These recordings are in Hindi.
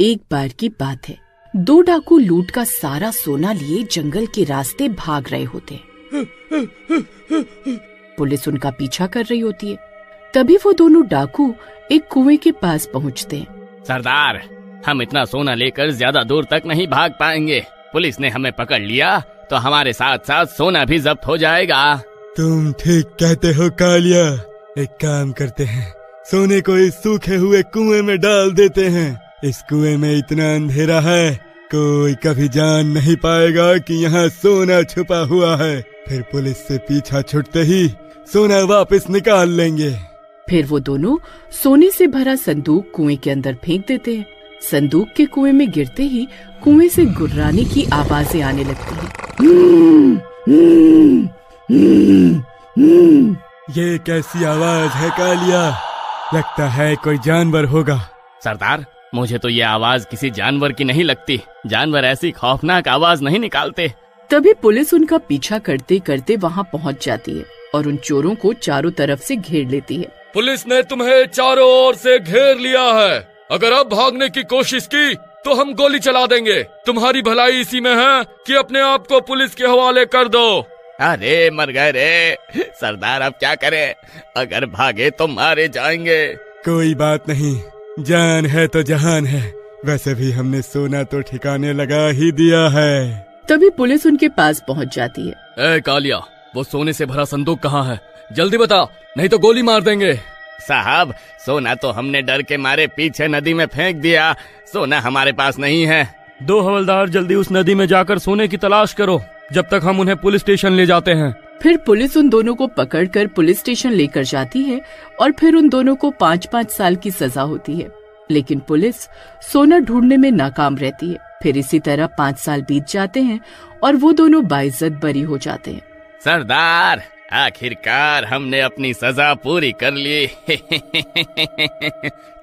एक बार की बात है, दो डाकू लूट का सारा सोना लिए जंगल के रास्ते भाग रहे होते हैं। पुलिस उनका पीछा कर रही होती है। तभी वो दोनों डाकू एक कुएं के पास पहुंचते हैं। सरदार, हम इतना सोना लेकर ज्यादा दूर तक नहीं भाग पाएंगे। पुलिस ने हमें पकड़ लिया तो हमारे साथ साथ सोना भी जब्त हो जाएगा। तुम ठीक कहते हो कालिया। एक काम करते हैं, सोने को इस सूखे हुए कुएं में डाल देते हैं। इस कुएं में इतना अंधेरा है, कोई कभी जान नहीं पाएगा कि यहाँ सोना छुपा हुआ है। फिर पुलिस से पीछा छूटते ही सोना वापस निकाल लेंगे। फिर वो दोनों सोने से भरा संदूक कुएं के अंदर फेंक देते हैं। संदूक के कुएं में गिरते ही कुएं से गुर्राने की आवाजें आने लगती हैं। ये कैसी आवाज है कालिया? लगता है कोई जानवर होगा। सरदार, मुझे तो ये आवाज किसी जानवर की नहीं लगती। जानवर ऐसी खौफनाक आवाज नहीं निकालते। तभी पुलिस उनका पीछा करते करते वहाँ पहुँच जाती है और उन चोरों को चारों तरफ से घेर लेती है। पुलिस ने तुम्हें चारों ओर से घेर लिया है। अगर अब भागने की कोशिश की तो हम गोली चला देंगे। तुम्हारी भलाई इसी में है कि अपने आप को पुलिस के हवाले कर दो। अरे मर गए रे। सरदार, अब क्या करें? अगर भागे तो मारे जाएंगे। कोई बात नहीं, जान है तो जहान है। वैसे भी हमने सोना तो ठिकाने लगा ही दिया है। तभी पुलिस उनके पास पहुंच जाती है। ए कालिया, वो सोने से भरा संदूक कहाँ है? जल्दी बता, नहीं तो गोली मार देंगे। साहब, सोना तो हमने डर के मारे पीछे नदी में फेंक दिया। सोना हमारे पास नहीं है। दो हवलदार जल्दी उस नदी में जाकर सोने की तलाश करो, जब तक हम उन्हें पुलिस स्टेशन ले जाते हैं। फिर पुलिस उन दोनों को पकड़कर पुलिस स्टेशन लेकर जाती है और फिर उन दोनों को 5-5 साल की सजा होती है। लेकिन पुलिस सोना ढूंढने में नाकाम रहती है। फिर इसी तरह 5 साल बीत जाते हैं और वो दोनों बाइज्जत बरी हो जाते हैं। सरदार, आखिरकार हमने अपनी सजा पूरी कर ली।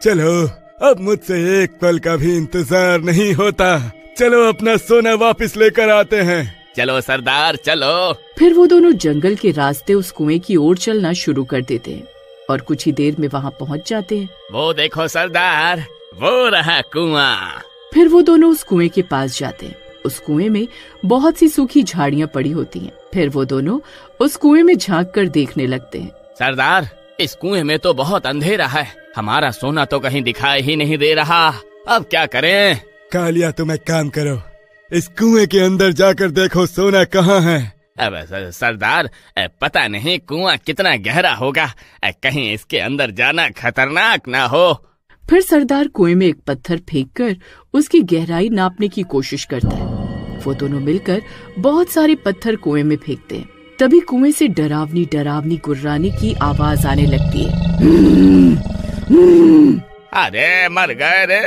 चलो, अब मुझसे एक पल का भी इंतजार नहीं होता। चलो अपना सोना वापस लेकर आते हैं। चलो सरदार, चलो। फिर वो दोनों जंगल के रास्ते उस कुएं की ओर चलना शुरू कर देते हैं और कुछ ही देर में वहाँ पहुँच जाते हैं। वो देखो सरदार, वो रहा कुआं। फिर वो दोनों उस कुएं के पास जाते हैं। उस कुएं में बहुत सी सूखी झाड़ियाँ पड़ी होती हैं। फिर वो दोनों उस कुएं में झांक कर देखने लगते हैं। सरदार, इस कुएं में तो बहुत अंधेरा है। हमारा सोना तो कहीं दिखाई ही नहीं दे रहा। अब क्या करें? कालिया, तुम एक काम करो, इस कुएं के अंदर जाकर देखो सोना कहाँ है। अब सरदार, पता नहीं कुआं कितना गहरा होगा। कहीं इसके अंदर जाना खतरनाक ना हो। फिर सरदार कुएं में एक पत्थर फेंककर उसकी गहराई नापने की कोशिश करता है। वो दोनों मिलकर बहुत सारे पत्थर कुएं में फेंकते हैं। तभी कुएं से डरावनी डरावनी गुर्राने की आवाज आने लगती है। अरे मर गए रे।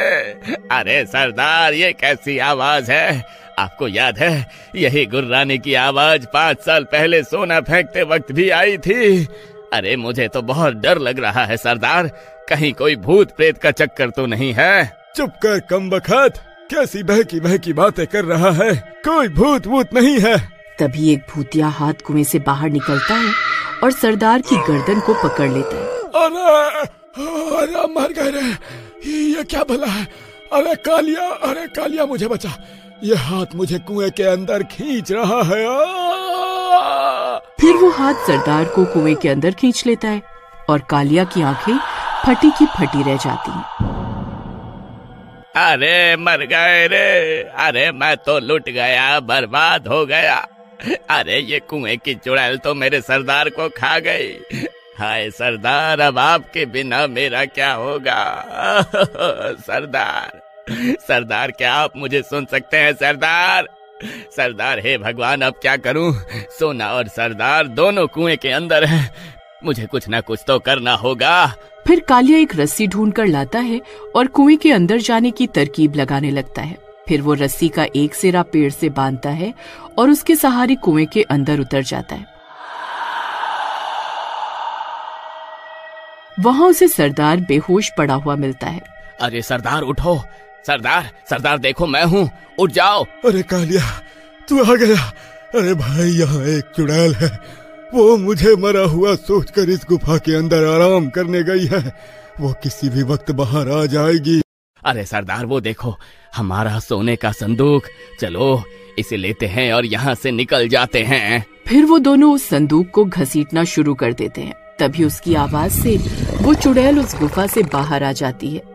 अरे सरदार, ये कैसी आवाज है? आपको याद है, यही गुर्राने की आवाज 5 साल पहले सोना फेंकते वक्त भी आई थी। अरे मुझे तो बहुत डर लग रहा है सरदार। कहीं कोई भूत प्रेत का चक्कर तो नहीं है? चुप कर कमबख्त, कैसी बहकी बहकी बातें कर रहा है? कोई भूत वूत नहीं है। तभी एक भूतिया हाथ कुएं से बाहर निकलता है और सरदार की गर्दन को पकड़ लेता है। अरे मर गए रे, ये क्या भला है? अरे कालिया मुझे बचा। ये हाथ मुझे कुएं के अंदर खींच रहा है। फिर वो हाथ सरदार को कुएं के अंदर खींच लेता है और कालिया की आंखें फटी की फटी रह जाती हैं। अरे मर गए रे। अरे मैं तो लुट गया, बर्बाद हो गया। अरे ये कुएं की चुड़ैल तो मेरे सरदार को खा गई। हाय सरदार, अब आपके बिना मेरा क्या होगा? सरदार, क्या आप मुझे सुन सकते हैं? सरदार, हे भगवान, अब क्या करूं? सोना और सरदार दोनों कुएं के अंदर हैं। मुझे कुछ ना कुछ तो करना होगा। फिर कालिया एक रस्सी ढूंढ कर लाता है और कुएं के अंदर जाने की तरकीब लगाने लगता है। फिर वो रस्सी का एक सिरा पेड़ से बांधता है और उसके सहारे कुएं के अंदर उतर जाता है। वहाँ उसे सरदार बेहोश पड़ा हुआ मिलता है। अरे सरदार, उठो। सरदार देखो, मैं हूँ, उठ जाओ। अरे कालिया, तू आ गया। अरे भाई, यहाँ एक चुड़ैल है। वो मुझे मरा हुआ सोचकर इस गुफा के अंदर आराम करने गई है। वो किसी भी वक्त बाहर आ जाएगी। अरे सरदार वो देखो, हमारा सोने का संदूक। चलो इसे लेते हैं और यहाँ से निकल जाते हैं। फिर वो दोनों उस संदूक को घसीटना शुरू कर देते हैं। तभी उसकी आवाज से वो चुड़ैल उस गुफा से बाहर आ जाती है।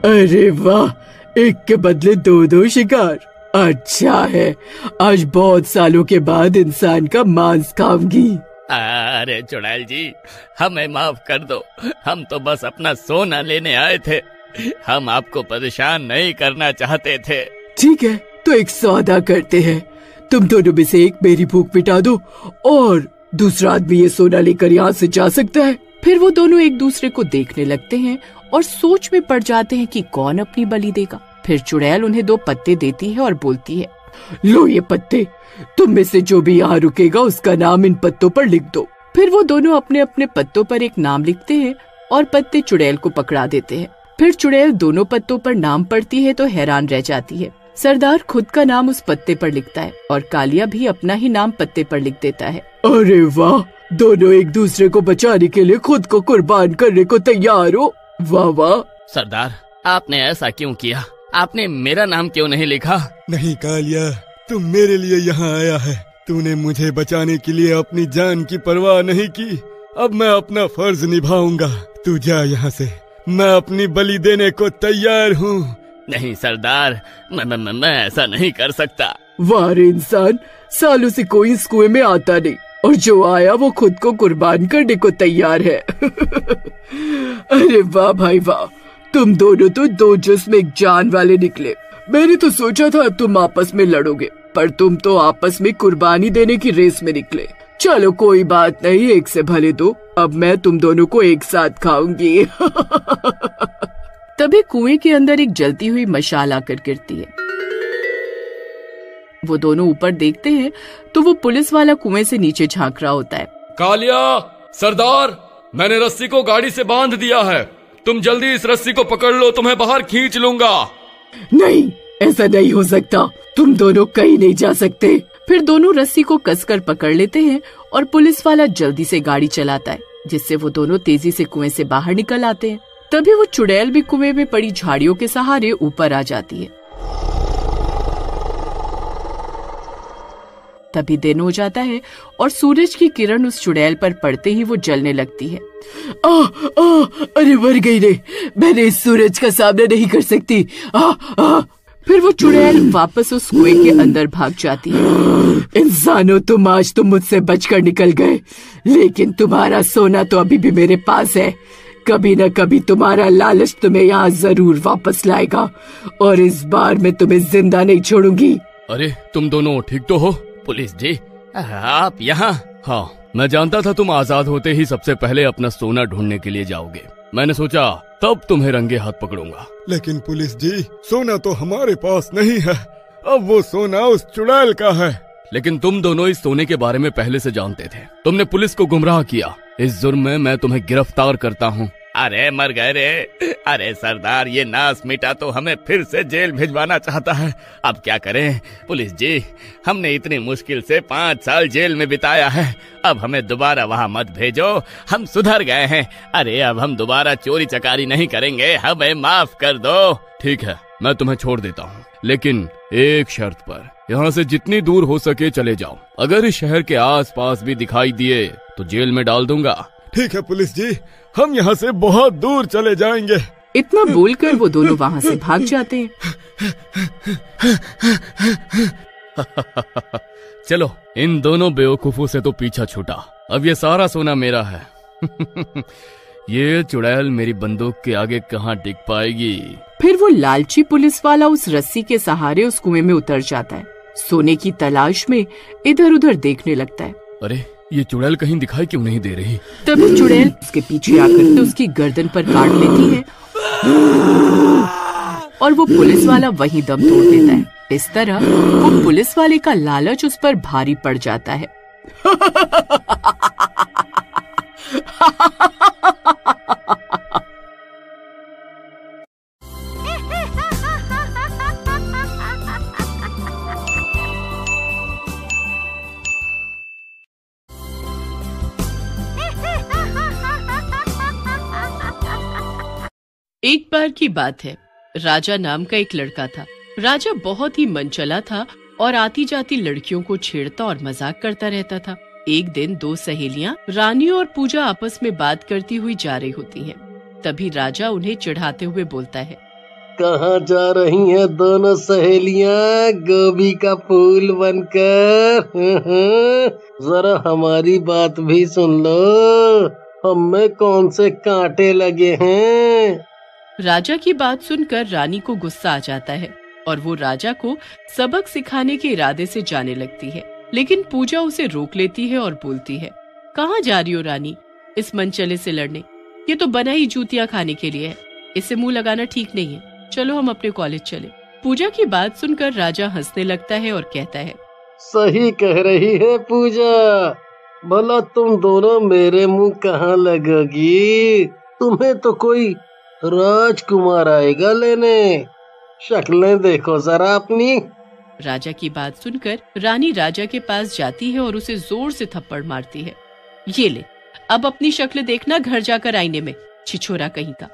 अरे वाह, एक के बदले दो दो शिकार। अच्छा है, आज बहुत सालों के बाद इंसान का मांस खाऊंगी। अरे चुड़ैल जी, हमें माफ कर दो, हम तो बस अपना सोना लेने आए थे, हम आपको परेशान नहीं करना चाहते थे। ठीक है, तो एक सौदा करते हैं। तुम दोनों में से एक मेरी भूख मिटा दो और दूसरा आदमी ये सोना लेकर यहाँ से जा सकता है। फिर वो दोनों एक दूसरे को देखने लगते हैं और सोच में पड़ जाते हैं कि कौन अपनी बलि देगा। फिर चुड़ैल उन्हें 2 पत्ते देती है और बोलती है, लो ये पत्ते, तुम में से जो भी यहाँ रुकेगा उसका नाम इन पत्तों पर लिख दो। फिर वो दोनों अपने अपने पत्तों पर एक नाम लिखते हैं और पत्ते चुड़ैल को पकड़ा देते हैं। फिर चुड़ैल दोनों पत्तों पर नाम पढ़ती है तो हैरान रह जाती है। सरदार खुद का नाम उस पत्ते पर लिखता है और कालिया भी अपना ही नाम पत्ते पर लिख देता है। अरे वाह, दोनों एक दूसरे को बचाने के लिए खुद को कुर्बान करने को तैयार हो। वाह वाह। सरदार, आपने ऐसा क्यों किया? आपने मेरा नाम क्यों नहीं लिखा? नहीं कालिया, तुम मेरे लिए यहाँ आया है। तूने मुझे बचाने के लिए अपनी जान की परवाह नहीं की। अब मैं अपना फर्ज निभाऊंगा। तू जा यहाँ से, मैं अपनी बलि देने को तैयार हूँ। नहीं सरदार, मैं ऐसा नहीं कर सकता। वाह रे इंसान, सालों से कोई इस कुएं में आता नहीं और जो आया वो खुद को कुर्बान करने को तैयार है। अरे वाह भाई वाह, तुम दोनों तो 2 जिस्म एक जान वाले निकले। मैंने तो सोचा था तुम आपस में लड़ोगे, पर तुम तो आपस में कुर्बानी देने की रेस में निकले। चलो कोई बात नहीं, एक से भले 2। अब मैं तुम दोनों को एक साथ खाऊंगी। तभी कुएं के अंदर एक जलती हुई मशाल आकर गिरती है। वो दोनों ऊपर देखते हैं तो वो पुलिस वाला कुएं से नीचे झांक रहा होता है। कालिया, सरदार, मैंने रस्सी को गाड़ी से बांध दिया है। तुम जल्दी इस रस्सी को पकड़ लो, तुम्हें बाहर खींच लूंगा। नहीं, ऐसा नहीं हो सकता, तुम दोनों कहीं नहीं जा सकते। फिर दोनों रस्सी को कसकर पकड़ लेते हैं और पुलिस वाला जल्दी से गाड़ी चलाता है, जिससे वो दोनों तेजी से कुएं से बाहर निकल आते हैं। तभी वो चुड़ैल भी कुएं में पड़ी झाड़ियों के सहारे ऊपर आ जाती है। तभी दिन हो जाता है और सूरज की किरण उस चुड़ैल पर पड़ते ही वो जलने लगती है। अरे मर गई रे, मैंने इस सूरज का सामना नहीं कर सकती। फिर वो चुड़ैल वापस उस कुएं के अंदर भाग जाती है। इंसानों, तुम आज तो मुझसे बचकर निकल गए, लेकिन तुम्हारा सोना तो अभी भी मेरे पास है। कभी न कभी तुम्हारा लालच तुम्हें यहाँ जरूर वापस लाएगा और इस बार मैं तुम्हें जिंदा नहीं छोड़ूंगी। अरे तुम दोनों ठीक तो हो? पुलिस जी, आप यहाँ? हाँ, मैं जानता था तुम आजाद होते ही सबसे पहले अपना सोना ढूंढने के लिए जाओगे। मैंने सोचा तब तुम्हें रंगे हाथ पकड़ूंगा। लेकिन पुलिस जी, सोना तो हमारे पास नहीं है। अब वो सोना उस चुड़ैल का है। लेकिन तुम दोनों इस सोने के बारे में पहले से जानते थे। तुमने पुलिस को गुमराह किया। इस जुर्म में मैं तुम्हें गिरफ्तार करता हूँ। अरे मर गए रे। अरे सरदार, ये नास मिटा तो हमें फिर से जेल भिजवाना चाहता है। अब क्या करें पुलिस जी, हमने इतनी मुश्किल से 5 साल जेल में बिताया है। अब हमें दोबारा वहाँ मत भेजो, हम सुधर गए हैं। अरे अब हम दोबारा चोरी चकारी नहीं करेंगे, हमें माफ कर दो। ठीक है, मैं तुम्हें छोड़ देता हूँ, लेकिन एक शर्त पर। यहाँ से जितनी दूर हो सके चले जाओ। अगर इस शहर के आस पास भी दिखाई दिए तो जेल में डाल दूंगा। ठीक है पुलिस जी, हम यहाँ से बहुत दूर चले जाएंगे। इतना बोलकर वो दोनों वहाँ से भाग जाते हैं। चलो, इन दोनों बेवकूफों से तो पीछा छूटा। अब ये सारा सोना मेरा है। ये चुड़ैल मेरी बंदूक के आगे कहाँ टिक पाएगी। फिर वो लालची पुलिस वाला उस रस्सी के सहारे उस कुएं में उतर जाता है। सोने की तलाश में इधर उधर देखने लगता है। अरे ये चुड़ैल कहीं दिखाई क्यों नहीं दे रही? तभी चुड़ैल उसके पीछे आकर तो उसकी गर्दन पर काट लेती है और वो पुलिस वाला वहीं दम तोड़ देता है। इस तरह वो पुलिस वाले का लालच उस पर भारी पड़ जाता है। एक बार की बात है, राजा नाम का एक लड़का था। राजा बहुत ही मनचला था और आती जाती लड़कियों को छेड़ता और मजाक करता रहता था। एक दिन दो सहेलियां रानी और पूजा आपस में बात करती हुई जा रही होती हैं। तभी राजा उन्हें चिढ़ाते हुए बोलता है, कहाँ जा रही हैं दोनों सहेलियां गोभी का फूल बनकर? जरा हमारी बात भी सुन लो, हमें कौन से कांटे लगे हैं। राजा की बात सुनकर रानी को गुस्सा आ जाता है और वो राजा को सबक सिखाने के इरादे से जाने लगती है। लेकिन पूजा उसे रोक लेती है और बोलती है, कहाँ जा रही हो रानी इस मनचले से लड़ने? ये तो बना ही जूतियाँ खाने के लिए है, इसे मुंह लगाना ठीक नहीं है। चलो हम अपने कॉलेज चले। पूजा की बात सुनकर राजा हंसने लगता है और कहता है, सही कह रही है पूजा, भला तुम दोनों मेरे मुंह कहाँ लगोगी? तुम्हें तो कोई राजकुमार आएगा लेने, शक्लें देखो जरा अपनी। राजा की बात सुनकर रानी राजा के पास जाती है और उसे जोर से थप्पड़ मारती है। ये ले, अब अपनी शक्ल देखना घर जाकर आईने में, छिछोरा कहीं का।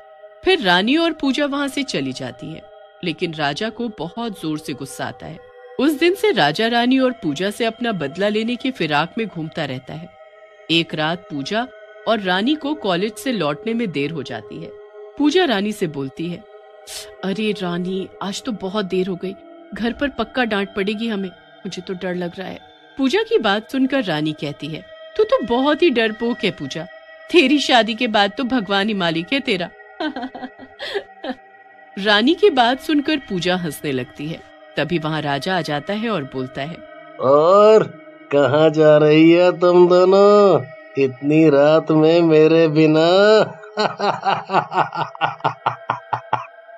फिर रानी और पूजा वहाँ से चली जाती है। लेकिन राजा को बहुत जोर से गुस्सा आता है। उस दिन से राजा रानी और पूजा से अपना बदला लेने की फिराक में घूमता रहता है। एक रात पूजा और रानी को कॉलेज से लौटने में देर हो जाती है। पूजा रानी से बोलती है, अरे रानी, आज तो बहुत देर हो गई, घर पर पक्का डांट पड़ेगी हमें, मुझे तो डर लग रहा है। पूजा की बात सुनकर रानी कहती है, तू तो बहुत ही डरपोक है पूजा, तेरी शादी के बाद तो भगवान ही मालिक है तेरा। रानी की बात सुनकर पूजा हंसने लगती है। तभी वहाँ राजा आ जाता है और बोलता है, और कहाँ जा रही है तुम दोनों इतनी रात में मेरे बिना?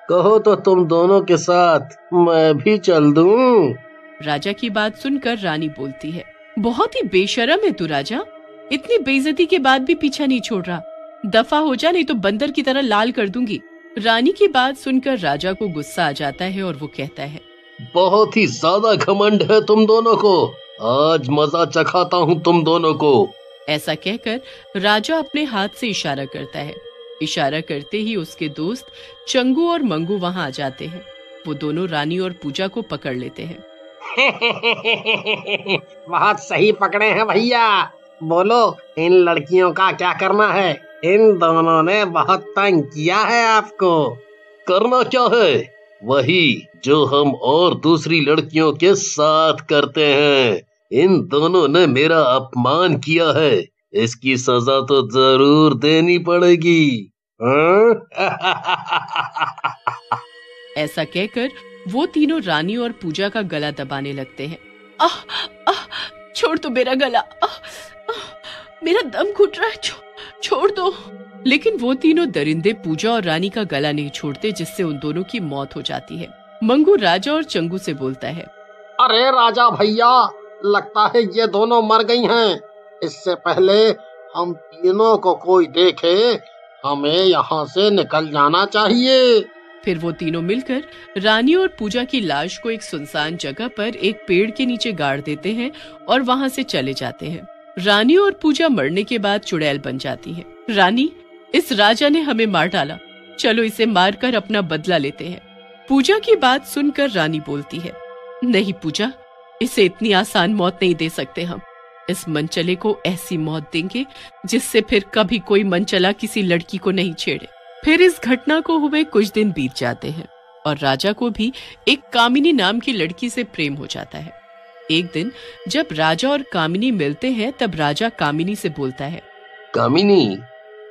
कहो तो तुम दोनों के साथ मैं भी चल दूं। राजा की बात सुनकर रानी बोलती है, बहुत ही बेशर्म है तू राजा, इतनी बेइज्जती के बाद भी पीछा नहीं छोड़ रहा, दफा हो जा नहीं तो बंदर की तरह लाल कर दूंगी। रानी की बात सुनकर राजा को गुस्सा आ जाता है और वो कहता है, बहुत ही ज्यादा घमंड है तुम दोनों को, आज मजा चखाता हूँ तुम दोनों को। ऐसा कहकर राजा अपने हाथ से इशारा करता है। इशारा करते ही उसके दोस्त चंगू और मंगू वहाँ आ जाते हैं। वो दोनों रानी और पूजा को पकड़ लेते हैं। बहुत सही पकड़े हैं भैया, बोलो इन लड़कियों का क्या करना है? इन दोनों ने बहुत तंग किया है आपको। करना क्या है? वही जो हम और दूसरी लड़कियों के साथ करते हैं। इन दोनों ने मेरा अपमान किया है, इसकी सजा तो जरूर देनी पड़ेगी। ऐसा कहकर वो तीनों रानी और पूजा का गला दबाने लगते हैं। आह, आह, छोड़ दो मेरा गला, आह, आह, मेरा दम घुट रहा है, छोड़ दो। लेकिन वो तीनों दरिंदे पूजा और रानी का गला नहीं छोड़ते, जिससे उन दोनों की मौत हो जाती है। मंगू राजा और चंगू से बोलता है, अरे राजा भैया, लगता है ये दोनों मर गई हैं। इससे पहले हम तीनों को कोई देखे, हमें यहाँ से निकल जाना चाहिए। फिर वो तीनों मिलकर रानी और पूजा की लाश को एक सुनसान जगह पर एक पेड़ के नीचे गाड़ देते हैं और वहाँ से चले जाते हैं। रानी और पूजा मरने के बाद चुड़ैल बन जाती है। रानी, इस राजा ने हमें मार डाला, चलो इसे मारकर अपना बदला लेते हैं। पूजा की बात सुनकर रानी बोलती है, नहीं पूजा, इसे इतनी आसान मौत नहीं दे सकते हम। इस मनचले को ऐसी मौत देंगे जिससे फिर कभी कोई मनचला किसी लड़की को नहीं छेड़े। फिर इस घटना को हुए कुछ दिन बीत जाते हैं और राजा को भी एक कामिनी नाम की लड़की से प्रेम हो जाता है। एक दिन जब राजा और कामिनी मिलते हैं तब राजा कामिनी से बोलता है, कामिनी,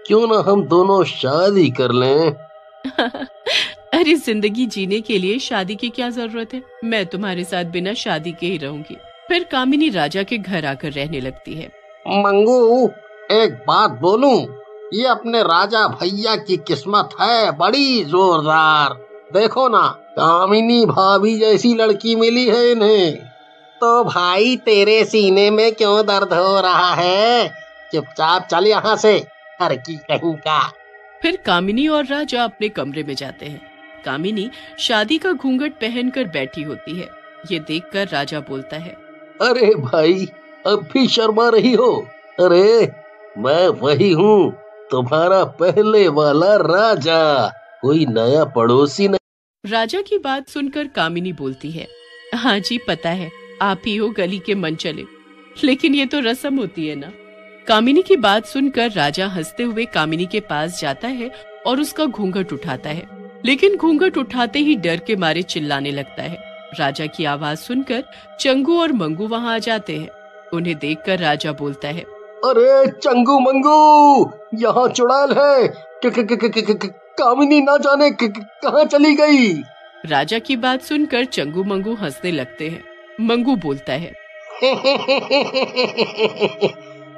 क्यों ना हम दोनों शादी कर लें? अरे जिंदगी जीने के लिए शादी की क्या जरूरत है, मैं तुम्हारे साथ बिना शादी के ही रहूंगी। फिर कामिनी राजा के घर आकर रहने लगती है। मंगू, एक बात बोलूं, ये अपने राजा भैया की किस्मत है बड़ी जोरदार। देखो ना, कामिनी भाभी जैसी लड़की मिली है इन्हें। तो भाई तेरे सीने में क्यों दर्द हो रहा है? चुपचाप चल यहाँ से, हर की कहीं का। फिर कामिनी और राजा अपने कमरे में जाते हैं। कामिनी शादी का घूंघट पहनकर बैठी होती है। ये देखकर राजा बोलता है, अरे भाई, अब भी शर्मा रही हो? अरे मैं वही हूँ, तुम्हारा पहले वाला राजा। कोई नया पड़ोसी नहीं। राजा की बात सुनकर कामिनी बोलती है, हाँ जी पता है, आप ही हो गली के मन चले, लेकिन ये तो रस्म होती है ना। कामिनी की बात सुनकर राजा हंसते हुए कामिनी के पास जाता है और उसका घूंघट उठाता है, लेकिन घूंघट उठाते ही डर के मारे चिल्लाने लगता है। राजा की आवाज सुनकर चंगू और मंगू वहां आ जाते हैं। उन्हें देखकर राजा बोलता है, अरे चंगू मंगू, यहाँ चुड़ैल है। कामिनी ना जाने कहाँ चली गई। राजा की बात सुनकर चंगू मंगू हंसने लगते हैं। मंगू बोलता है,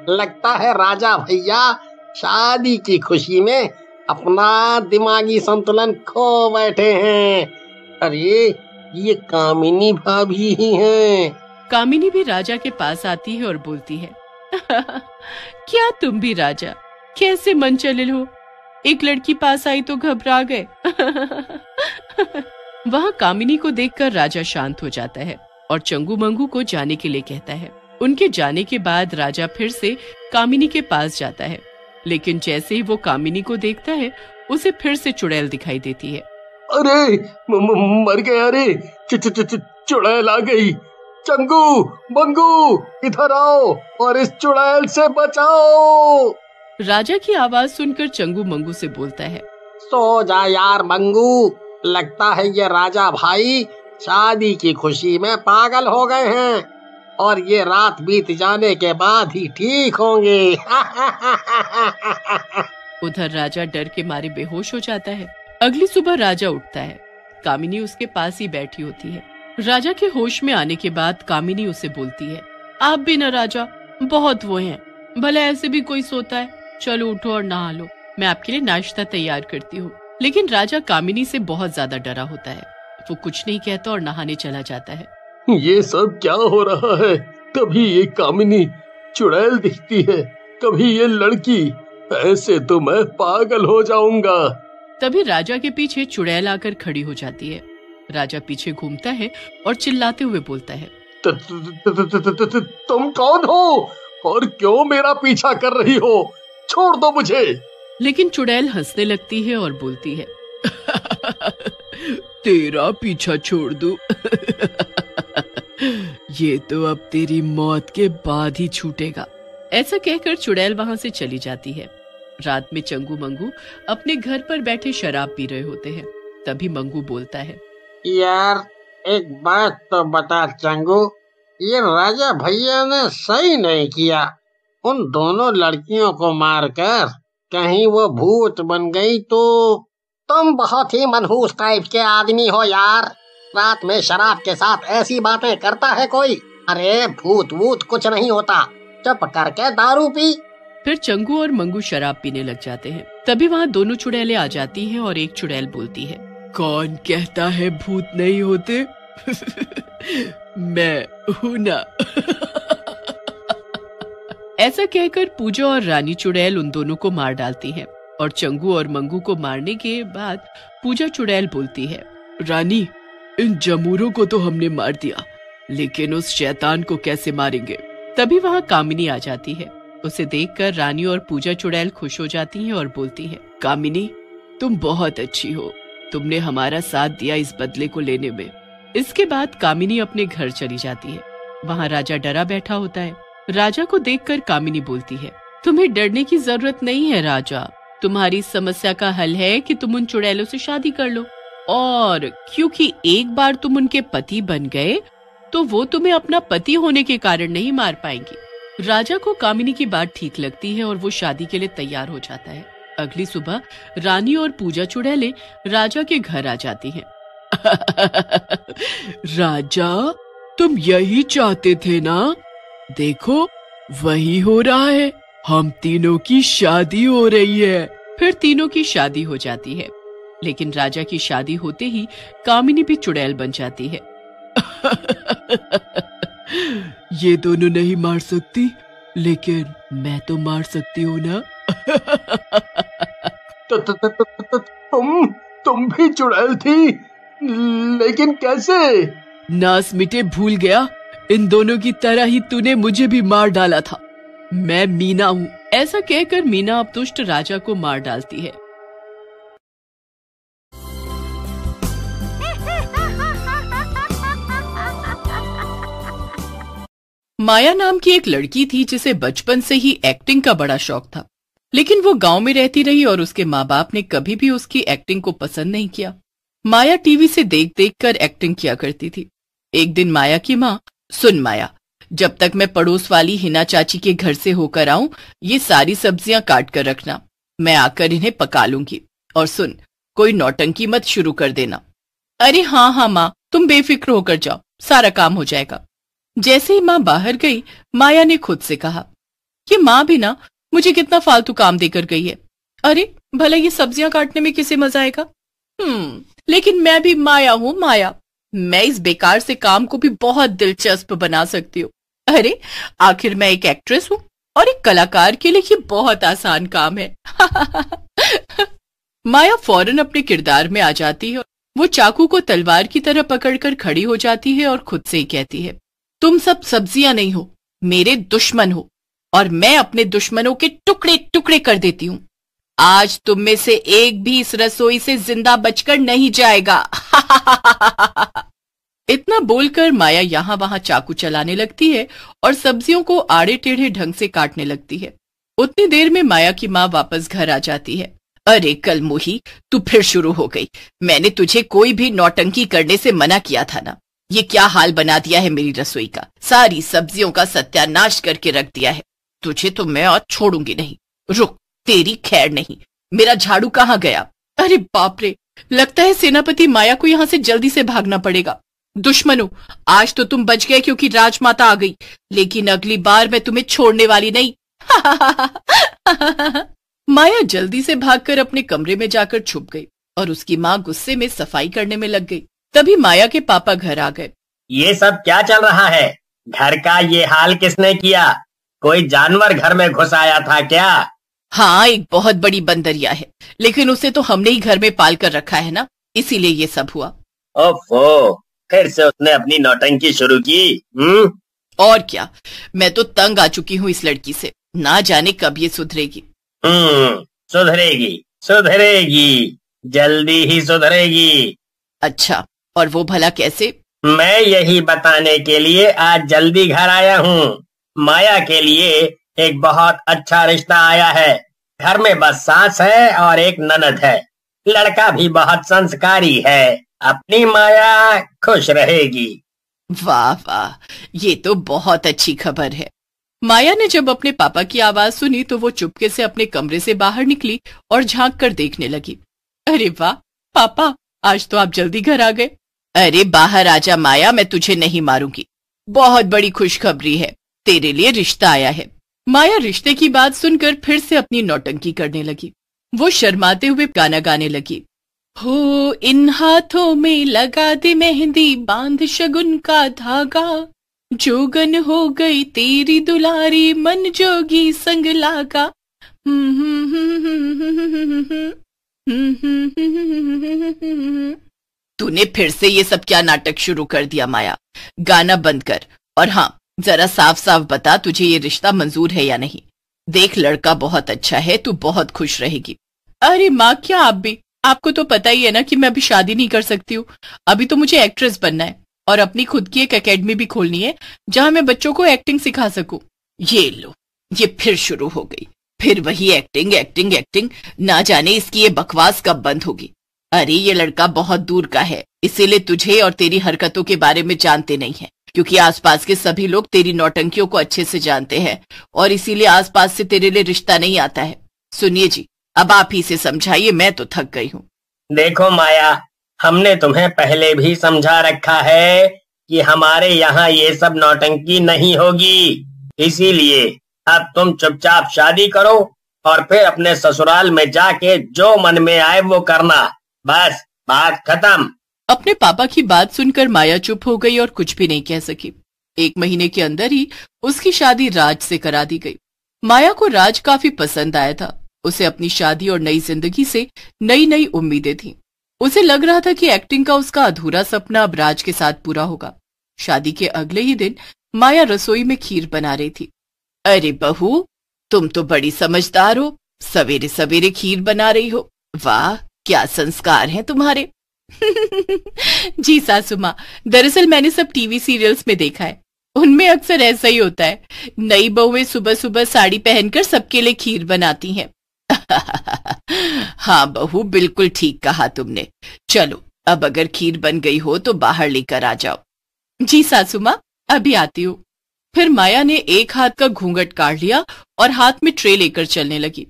लगता है राजा भैया शादी की खुशी में अपना दिमागी संतुलन खो बैठे हैं। अरे ये कामिनी भाभी ही हैं। कामिनी भी राजा के पास आती है और बोलती है, क्या तुम भी राजा, कैसे मन चले हो, एक लड़की पास आई तो घबरा गए। वहाँ कामिनी को देखकर राजा शांत हो जाता है और चंगू मंगू को जाने के लिए कहता है। उनके जाने के बाद राजा फिर से कामिनी के पास जाता है, लेकिन जैसे ही वो कामिनी को देखता है उसे फिर से चुड़ैल दिखाई देती है। अरे मर गया रे, चुड़ैल आ गई। चंगू मंगू इधर आओ और इस चुड़ैल से बचाओ। राजा की आवाज सुनकर चंगू मंगू से बोलता है, सो जा यार मंगू, लगता है ये राजा भाई शादी की खुशी में पागल हो गए हैं और ये रात बीत जाने के बाद ही ठीक होंगे। उधर राजा डर के मारे बेहोश हो जाता है। अगली सुबह राजा उठता है। कामिनी उसके पास ही बैठी होती है। राजा के होश में आने के बाद कामिनी उसे बोलती है, आप भी न राजा बहुत वो हैं, भले ऐसे भी कोई सोता है, चलो उठो और नहा लो, मैं आपके लिए नाश्ता तैयार करती हूँ। लेकिन राजा कामिनी से बहुत ज्यादा डरा होता है। वो कुछ नहीं कहता और नहाने चला जाता है। ये सब क्या हो रहा है? कभी ये कामिनी चुड़ैल दिखती है, कभी ये लड़की, ऐसे तो मैं पागल हो जाऊंगा। तभी राजा के पीछे चुड़ैल आकर खड़ी हो जाती है। राजा पीछे घूमता है और चिल्लाते हुए बोलता है, तुम कौन हो और क्यों मेरा पीछा कर रही हो? छोड़ दो मुझे। लेकिन चुड़ैल हंसने लगती है और बोलती है, तेरा पीछा छोड़ दूं? ये तो अब तेरी मौत के बाद ही छूटेगा। ऐसा कहकर चुड़ैल वहां से चली जाती है। रात में चंगू मंगू अपने घर पर बैठे शराब पी रहे होते हैं। तभी मंगू बोलता है, यार एक बात तो बता चंगू, ये राजा भैया ने सही नहीं किया। उन दोनों लड़कियों को मारकर कहीं वो भूत बन गई तो। तुम बहुत ही मनहूस टाइप के आदमी हो यार। रात में शराब के साथ ऐसी बातें करता है कोई? अरे भूत वूत कुछ नहीं होता, चुप करके दारू पी। फिर चंगू और मंगू शराब पीने लग जाते हैं। तभी वहाँ दोनों चुड़ैलें आ जाती हैं और एक चुड़ैल बोलती है, कौन कहता है भूत नहीं होते? मैं हूँ ना। ऐसा कहकर पूजा और रानी चुड़ैल उन दोनों को मार डालती हैं और चंगू और मंगू को मारने के बाद पूजा चुड़ैल बोलती है, रानी इन जमूरों को तो हमने मार दिया, लेकिन उस शैतान को कैसे मारेंगे? तभी वहाँ कामिनी आ जाती है। उसे देखकर रानी और पूजा चुड़ैल खुश हो जाती हैं और बोलती है, कामिनी तुम बहुत अच्छी हो, तुमने हमारा साथ दिया इस बदले को लेने में। इसके बाद कामिनी अपने घर चली जाती है। वहाँ राजा डरा बैठा होता है। राजा को देखकर कामिनी बोलती है, तुम्हें डरने की जरूरत नहीं है राजा, तुम्हारी समस्या का हल है कि तुम उन चुड़ैलों से शादी कर लो, और क्योंकि एक बार तुम उनके पति बन गए तो वो तुम्हें अपना पति होने के कारण नहीं मार पाएंगी। राजा को कामिनी की बात ठीक लगती है और वो शादी के लिए तैयार हो जाता है। अगली सुबह रानी और पूजा चुड़ैलें राजा के घर आ जाती हैं। राजा तुम यही चाहते थे ना? देखो वही हो रहा है, हम तीनों की शादी हो रही है। फिर तीनों की शादी हो जाती है, लेकिन राजा की शादी होते ही कामिनी भी चुड़ैल बन जाती है। ये दोनों नहीं मार सकती, लेकिन मैं तो मार सकती हूँ ना। तुम भी चुड़ैल थी, लेकिन कैसे? नास मिटे भूल गया, इन दोनों की तरह ही तूने मुझे भी मार डाला था। मैं मीना हूँ। ऐसा कहकर मीना अब दुष्ट राजा को मार डालती है। माया नाम की एक लड़की थी जिसे बचपन से ही एक्टिंग का बड़ा शौक था, लेकिन वो गांव में रहती रही और उसके माँ बाप ने कभी भी उसकी एक्टिंग को पसंद नहीं किया। माया टीवी से देख देख कर एक्टिंग किया करती थी। एक दिन माया की माँ, सुन माया, जब तक मैं पड़ोस वाली हिना चाची के घर से होकर आऊं, ये सारी सब्जियां काट कर रखना, मैं आकर इन्हें पका लूंगी। और सुन, कोई नौटंकी मत शुरू कर देना। अरे हाँ हाँ माँ, तुम बेफिक्र होकर जाओ, सारा काम हो जाएगा। जैसे ही माँ बाहर गई, माया ने खुद से कहा, ये माँ भी ना मुझे कितना फालतू काम देकर गई है। अरे भला ये सब्जियां काटने में किसे मजा आएगा? लेकिन मैं भी माया हूँ माया, मैं इस बेकार से काम को भी बहुत दिलचस्प बना सकती हूँ। अरे आखिर मैं एक एक्ट्रेस हूँ और एक कलाकार के लिए ये बहुत आसान काम है। माया फौरन अपने किरदार में आ जाती है। वो चाकू को तलवार की तरह पकड़कर खड़ी हो जाती है और खुद से ही कहती है, तुम सब सब्जियां नहीं हो, मेरे दुश्मन हो, और मैं अपने दुश्मनों के टुकड़े टुकड़े कर देती हूँ। आज तुम में से एक भी इस रसोई से जिंदा बचकर नहीं जाएगा। इतना बोलकर माया यहाँ वहां चाकू चलाने लगती है और सब्जियों को आड़े टेढ़े ढंग से काटने लगती है। उतनी देर में माया की माँ वापस घर आ जाती है। अरे कल मोही, तू फिर शुरू हो गई। मैंने तुझे कोई भी नौटंकी करने से मना किया था ना। ये क्या हाल बना दिया है मेरी रसोई का, सारी सब्जियों का सत्यानाश करके रख दिया है। तुझे तो मैं और छोड़ूंगी नहीं। रुक, तेरी खैर नहीं। मेरा झाड़ू कहाँ गया? अरे बाप रे, लगता है सेनापति माया को यहाँ से जल्दी से भागना पड़ेगा। दुश्मनों, आज तो तुम बच गए क्योंकि राजमाता आ गई, लेकिन अगली बार मैं तुम्हें छोड़ने वाली नहीं। माया जल्दी से भागकर अपने कमरे में जाकर छुप गई और उसकी माँ गुस्से में सफाई करने में लग गई। तभी माया के पापा घर आ गए। ये सब क्या चल रहा है? घर का ये हाल किसने किया? कोई जानवर घर में घुस आया था क्या? हाँ, एक बहुत बड़ी बंदरिया है, लेकिन उसे तो हमने ही घर में पाल कर रखा है ना, इसीलिए ये सब हुआ। ओफो, फिर से उसने अपनी नौटंकी शुरू की। और क्या, मैं तो तंग आ चुकी हूँ इस लड़की से, ना जाने कब ये सुधरेगी। सुधरेगी सुधरेगी, जल्दी ही सुधरेगी। अच्छा, और वो भला कैसे? मैं यही बताने के लिए आज जल्दी घर आया हूँ। माया के लिए एक बहुत अच्छा रिश्ता आया है। घर में बस सास है और एक ननद है। लड़का भी बहुत संस्कारी है। अपनी माया खुश रहेगी। वाह वाह, ये तो बहुत अच्छी खबर है। माया ने जब अपने पापा की आवाज सुनी तो वो चुपके से अपने कमरे से बाहर निकली और झांक कर देखने लगी। अरे वाह पापा, आज तो आप जल्दी घर आ गए। अरे बाहर आजा माया, मैं तुझे नहीं मारूंगी। बहुत बड़ी खुशखबरी है, तेरे लिए रिश्ता आया है। माया रिश्ते की बात सुनकर फिर से अपनी नौटंकी करने लगी। वो शर्माते हुए गाना गाने लगी। हो इन हाथों में लगा दे मेहंदी, बांध शगुन का धागा, जोगन हो गई तेरी दुलारी, मन जोगी संग लागा। तूने फिर से ये सब क्या नाटक शुरू कर दिया माया? गाना बंद कर और हाँ, जरा साफ साफ बता तुझे ये रिश्ता मंजूर है या नहीं। देख, लड़का बहुत अच्छा है, तू बहुत खुश रहेगी। अरे माँ, क्या आप भी? आपको तो पता ही है ना कि मैं अभी शादी नहीं कर सकती हूँ। अभी तो मुझे एक्ट्रेस बनना है और अपनी खुद की एक एकेडमी भी खोलनी है जहां मैं बच्चों को एक्टिंग सिखा सकूं। ये लो, ये फिर शुरू हो गई, फिर वही एक्टिंग एक्टिंग एक्टिंग। ना जाने इसकी ये बकवास कब बंद होगी। अरे ये लड़का बहुत दूर का है, इसीलिए तुझे और तेरी हरकतों के बारे में जानते नहीं है, क्योंकि आसपास के सभी लोग तेरी नौटंकियों को अच्छे से जानते हैं और इसीलिए आसपास से तेरे लिए रिश्ता नहीं आता है। सुनिए जी, अब आप ही से समझाइए, मैं तो थक गई हूँ। देखो माया, हमने तुम्हें पहले भी समझा रखा है कि हमारे यहाँ ये सब नौटंकी नहीं होगी। इसीलिए अब तुम चुपचाप शादी करो और फिर अपने ससुराल में जाके जो मन में आए वो करना। बस बात खत्म। अपने पापा की बात सुनकर माया चुप हो गई और कुछ भी नहीं कह सकी। 1 महीने के अंदर ही उसकी शादी राज से करा दी गई। माया को राज काफी पसंद आया था। उसे अपनी शादी और नई जिंदगी से नई नई उम्मीदें थीं। उसे लग रहा था कि एक्टिंग का उसका अधूरा सपना अब राज के साथ पूरा होगा। शादी के अगले ही दिन माया रसोई में खीर बना रही थी। अरे बहू, तुम तो बड़ी समझदार हो, सवेरे सवेरे खीर बना रही हो। वाह, क्या संस्कार हैं तुम्हारे। जी सासू माँ, दरअसल मैंने सब टीवी सीरियल्स में देखा है। उनमें अक्सर ऐसा ही होता है। नई बहुएं सुबह सुबह साड़ी पहनकर सबके लिए खीर बनाती हैं। हाँ बहू, बिल्कुल ठीक कहा तुमने। चलो अब अगर खीर बन गई हो तो बाहर लेकर आ जाओ। जी सासू माँ, अभी आती हूँ। फिर माया ने एक हाथ का घूंघट काढ़ लिया और हाथ में ट्रे लेकर चलने लगी,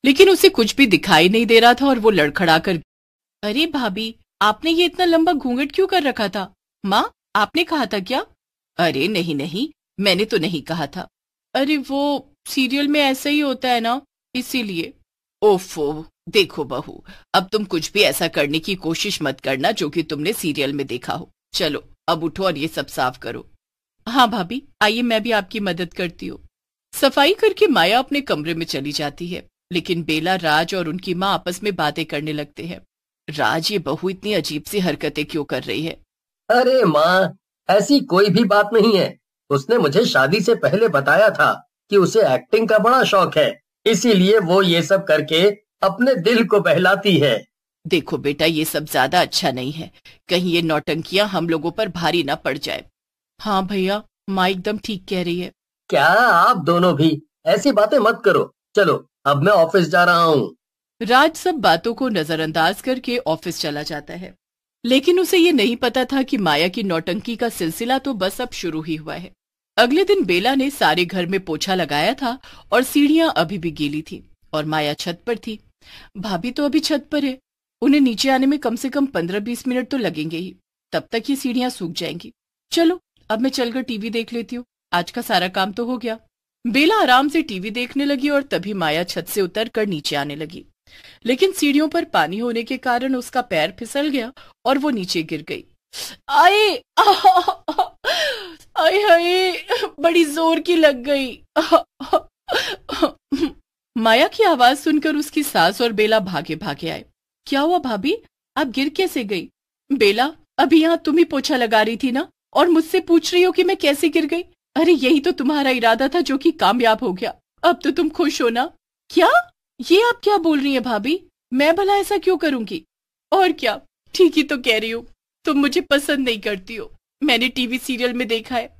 लेकिन उसे कुछ भी दिखाई नहीं दे रहा था और वो लड़खड़ा कर, अरे भाभी, आपने ये इतना लंबा घूंघट क्यों कर रखा था? माँ, आपने कहा था क्या? अरे नहीं नहीं, मैंने तो नहीं कहा था। अरे वो सीरियल में ऐसा ही होता है ना, इसीलिए। ओफो, देखो बहू, अब तुम कुछ भी ऐसा करने की कोशिश मत करना जो कि तुमने सीरियल में देखा हो। चलो अब उठो और ये सब साफ करो। हाँ भाभी, आइए मैं भी आपकी मदद करती हूँ। सफाई करके माया अपने कमरे में चली जाती है, लेकिन बेला, राज और उनकी माँ आपस में बातें करने लगते हैं। राज, ये बहू इतनी अजीब सी हरकतें क्यों कर रही है? अरे माँ, ऐसी कोई भी बात नहीं है। उसने मुझे शादी से पहले बताया था कि उसे एक्टिंग का बड़ा शौक है, इसीलिए वो ये सब करके अपने दिल को बहलाती है। देखो बेटा, ये सब ज्यादा अच्छा नहीं है। कहीं ये नौटंकियां हम लोगों पर भारी ना पड़ जाए। हाँ भैया, माँ एकदम ठीक कह रही है। क्या आप दोनों भी ऐसी बातें मत करो। चलो अब मैं ऑफिस जा रहा हूँ। राज सब बातों को नजरअंदाज करके ऑफिस चला जाता है, लेकिन उसे ये नहीं पता था कि माया की नौटंकी का सिलसिला तो बस अब शुरू ही हुआ है। अगले दिन बेला ने सारे घर में पोछा लगाया था और सीढ़ियां अभी भी गीली थी और माया छत पर थी। भाभी तो अभी छत पर है, उन्हें नीचे आने में कम से कम 15-20 मिनट तो लगेंगे ही, तब तक ये सीढ़ियां सूख जाएंगी। चलो अब मैं चलकर टीवी देख लेती हूँ, आज का सारा काम तो हो गया। बेला आराम से टीवी देखने लगी और तभी माया छत से उतरकर नीचे आने लगी, लेकिन सीढ़ियों पर पानी होने के कारण उसका पैर फिसल गया और वो नीचे गिर गई। आए आए हाय, बड़ी जोर की लग गई। माया की आवाज सुनकर उसकी सास और बेला भागे भागे आए। क्या हुआ भाभी, आप गिर कैसे गई? बेला, अभी यहाँ तुम ही पोछा लगा रही थी ना, और मुझसे पूछ रही हो कि मैं कैसे गिर गई? अरे यही तो तुम्हारा इरादा था जो कि कामयाब हो गया। अब तो तुम खुश हो ना? क्या? ये आप क्या बोल रही हैं भाभी? मैं भला ऐसा क्यों करूंगी? और क्या, ठीक ही तो कह रही हूँ, तुम मुझे पसंद नहीं करती हो। मैंने टीवी सीरियल में देखा है,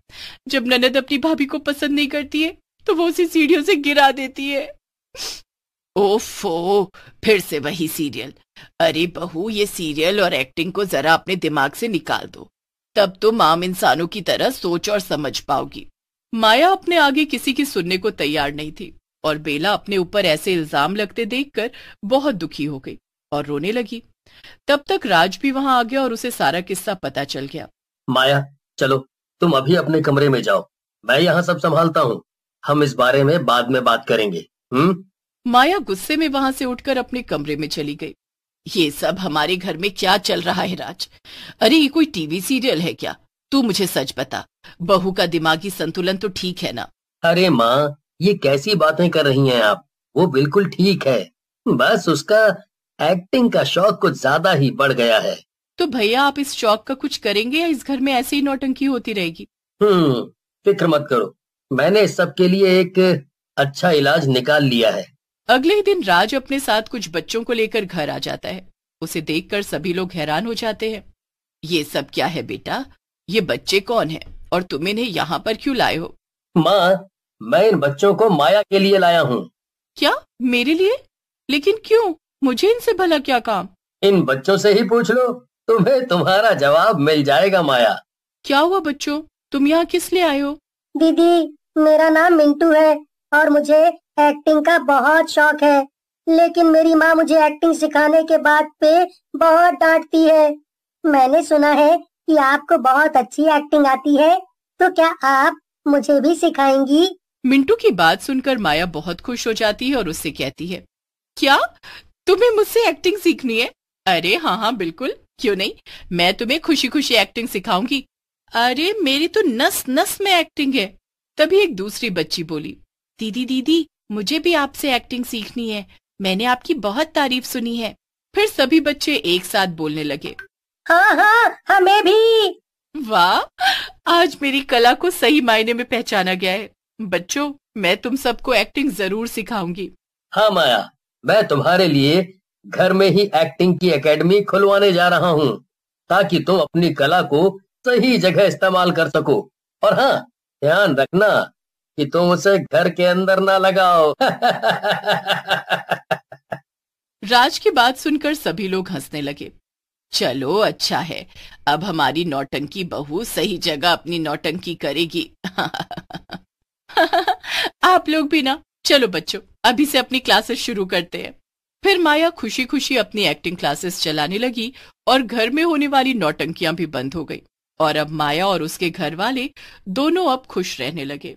जब ननद अपनी भाभी को पसंद नहीं करती है तो वो उसी सीढ़ियों से गिरा देती है। ओफो, फिर से वही सीरियल। अरे बहू, ये सीरियल और एक्टिंग को जरा अपने दिमाग से निकाल दो, तब तुम आम इंसानों की तरह सोच और समझ पाओगी। माया अपने आगे किसी की सुनने को तैयार नहीं थी और बेला अपने ऊपर ऐसे इल्जाम लगते देखकर बहुत दुखी हो गई और रोने लगी। तब तक राज भी वहां आ गया और उसे सारा किस्सा पता चल गया। माया, चलो तुम अभी अपने कमरे में जाओ, मैं यहाँ सब संभालता हूँ। हम इस बारे में बाद में बात करेंगे। माया गुस्से में वहां से उठकर अपने कमरे में चली गई। ये सब हमारे घर में क्या चल रहा है राज? अरे ये कोई टीवी सीरियल है क्या? तू मुझे सच बता, बहू का दिमागी संतुलन तो ठीक है ना? अरे माँ, ये कैसी बातें कर रही हैं आप? वो बिल्कुल ठीक है, बस उसका एक्टिंग का शौक कुछ ज्यादा ही बढ़ गया है। तो भैया, आप इस शौक का कुछ करेंगे या इस घर में ऐसे ही नौटंकी होती रहेगी? फिक्र मत करो, मैंने इस सब के लिए एक अच्छा इलाज निकाल लिया है। अगले ही दिन राज अपने साथ कुछ बच्चों को लेकर घर आ जाता है। उसे देखकर सभी लोग हैरान हो जाते हैं। ये सब क्या है बेटा? ये बच्चे कौन हैं और तुम इन्हें यहाँ पर क्यों लाए हो? माँ, मैं इन बच्चों को माया के लिए लाया हूँ। क्या, मेरे लिए? लेकिन क्यों? मुझे इनसे भला क्या काम? इन बच्चों से ही पूछ लो, तुम्हें तुम्हारा जवाब मिल जाएगा। माया, क्या हुआ बच्चों, तुम यहाँ किस लिए आए हो? दीदी, मेरा नाम मिंटू है और मुझे एक्टिंग का बहुत शौक है, लेकिन मेरी माँ मुझे एक्टिंग सिखाने के बात पे बहुत डांटती है। मैंने सुना है कि आपको बहुत अच्छी एक्टिंग आती है, तो क्या आप मुझे भी सिखाएंगी? मिंटू की बात सुनकर माया बहुत खुश हो जाती है और उससे कहती है, क्या तुम्हें मुझसे एक्टिंग सीखनी है? अरे हाँ हाँ बिल्कुल, क्यों नहीं, मैं तुम्हें खुशी खुशी एक्टिंग सिखाऊंगी। अरे मेरी तो नस नस में एक्टिंग है। तभी एक दूसरी बच्ची बोली, दीदी दीदी, मुझे भी आपसे एक्टिंग सीखनी है, मैंने आपकी बहुत तारीफ सुनी है। फिर सभी बच्चे एक साथ बोलने लगे, हाँ हाँ, हमें भी। वाह, आज मेरी कला को सही मायने में पहचाना गया है। बच्चों, मैं तुम सबको एक्टिंग जरूर सिखाऊंगी। हाँ माया, मैं तुम्हारे लिए घर में ही एक्टिंग की एकेडमी खुलवाने जा रहा हूँ, ताकि तुम अपनी कला को सही जगह इस्तेमाल कर सको। और हाँ, ध्यान रखना कि तुम उसे घर के अंदर ना लगाओ। राज की बात सुनकर सभी लोग हंसने लगे। चलो अच्छा है, अब हमारी नौटंकी बहू सही जगह अपनी नौटंकी करेगी। आप लोग भी ना। चलो बच्चों, अभी से अपनी क्लासेस शुरू करते हैं। फिर माया खुशी खुशी अपनी एक्टिंग क्लासेस चलाने लगी और घर में होने वाली नौटंकियां भी बंद हो गई और अब माया और उसके घर वाले दोनों अब खुश रहने लगे।